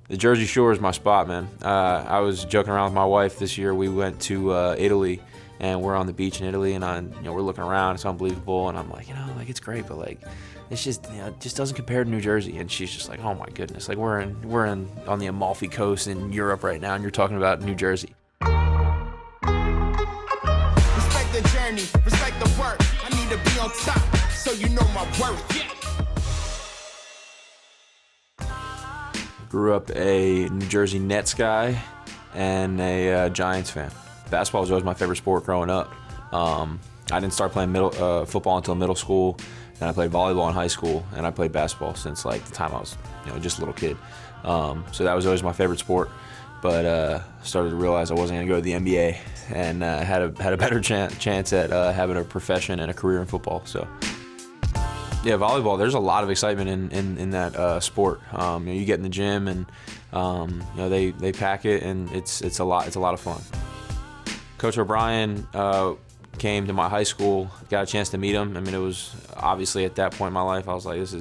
The Jersey Shore is my spot, man. I was joking around with my wife this year. We went to Italy, and we're on the beach in Italy, and we're looking around. It's unbelievable, and I'm like, it's great, but like, it's just, it just doesn't compare to New Jersey. And she's just like, oh my goodness, like we're on the Amalfi Coast in Europe right now, and you're talking about New Jersey. Respect the journey, respect the work. I need to be on top, so you know my worth. Yeah. Grew up a New Jersey Nets guy and a Giants fan. Basketball was always my favorite sport growing up. I didn't start playing football until middle school, and I played volleyball in high school, and I played basketball since like the time I was just a little kid. So that was always my favorite sport, but started to realize I wasn't going to go to the NBA, and had a better chance at having a profession and a career in football. So. Yeah, volleyball, there's a lot of excitement in that sport. You get in the gym and they pack it, and it's a lot of fun. Coach O'Brien came to my high school, got a chance to meet him. I mean, it was obviously at that point in my life, I was like, this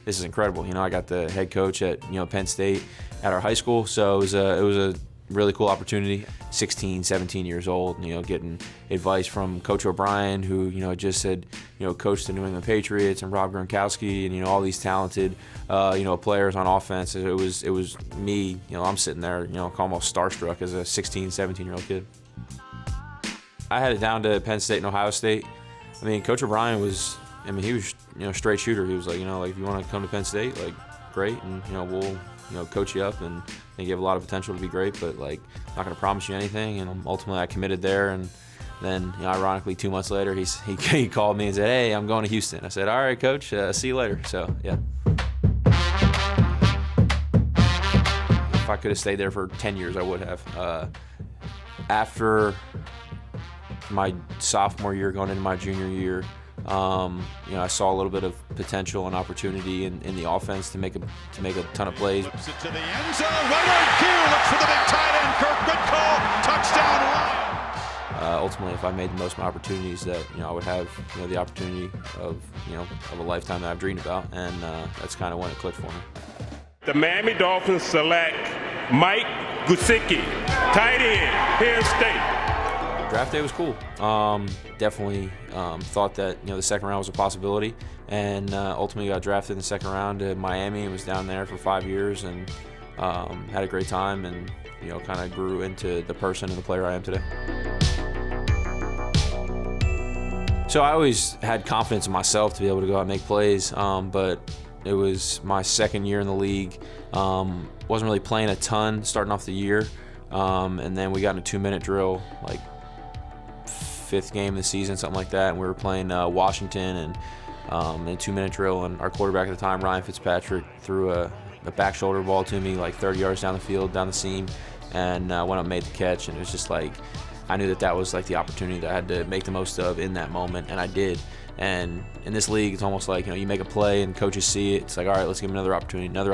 is incredible. I got the head coach at Penn State at our high school, so it was a really cool opportunity. 16, 17 years old, getting advice from Coach O'Brien, who, just had, coached the New England Patriots and Rob Gronkowski and, all these talented, players on offense. It was me, I'm sitting there, almost starstruck as a 16, 17-year-old kid. I had it down to Penn State and Ohio State. I mean, Coach O'Brien was, he was, straight shooter. He was like, if you want to come to Penn State, like, great, and, we'll, coach you up, and think you have a lot of potential to be great, but like, not going to promise you anything. And ultimately I committed there, and then ironically 2 months later he called me and said, hey, I'm going to Houston. I said, all right, coach, see you later. So yeah, if I could have stayed there for 10 years I would have. After my sophomore year going into my junior year, I saw a little bit of potential and opportunity in the offense to make a ton of plays. Flips it to the end zone. Right Q looks for the big tight end. Kirk, good call. Touchdown, Lions. Ultimately, if I made the most of my opportunities, that I would have the opportunity of a lifetime that I've dreamed about, and that's kind of when it clicked for me. The Miami Dolphins select Mike Gesicki, tight end, Penn State. Draft day was cool. Definitely thought that the second round was a possibility, and ultimately got drafted in the second round to Miami and was down there for 5 years, and had a great time, and kind of grew into the person and the player I am today. So I always had confidence in myself to be able to go out and make plays, but it was my second year in the league. Wasn't really playing a ton starting off the year, and then we got in a 2-minute drill, like 5th game of the season, something like that, and we were playing Washington, and in a 2-minute drill, and our quarterback at the time, Ryan Fitzpatrick, threw a back shoulder ball to me like 30 yards down the field, down the seam, and went up and made the catch. And it was just like, I knew that was like the opportunity that I had to make the most of in that moment, and I did. And in this league, it's almost like, you make a play and coaches see it. It's like, all right, let's give him another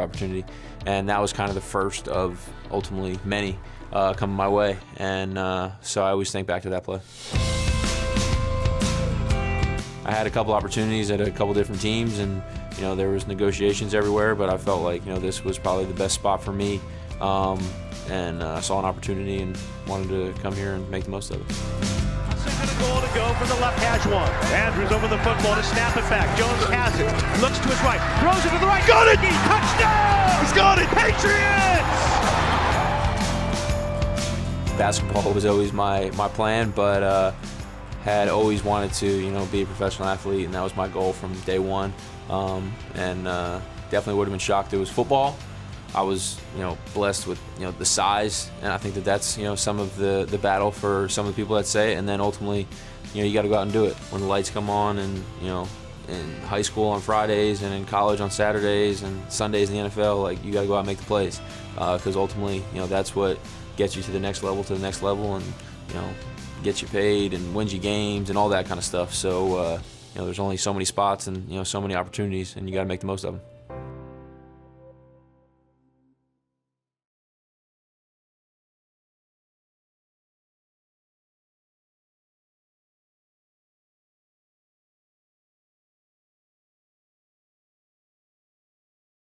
opportunity. And that was kind of the first of ultimately many coming my way. And so I always think back to that play. I had a couple opportunities at a couple different teams, and there was negotiations everywhere, but I felt like this was probably the best spot for me, and I saw an opportunity and wanted to come here and make the most of it. Second goal to go for the left hash one. Andrews over the football to snap it back. Jones has it, looks to his right, throws it to the right, got it! Touchdown! He's got it! Patriots! Basketball was always my plan, but had always wanted to be a professional athlete, and that was my goal from day one. And definitely would have been shocked it was football. I was blessed with the size, and I think that's some of the battle for some of the people that say it. And then ultimately you got to go out and do it when the lights come on, and in high school on Fridays and in college on Saturdays and Sundays in the NFL, like, you got to go out and make the plays, because ultimately that's what gets you to the next level, and gets you paid and wins you games and all that kind of stuff. So there's only so many spots and so many opportunities, and you got to make the most of them.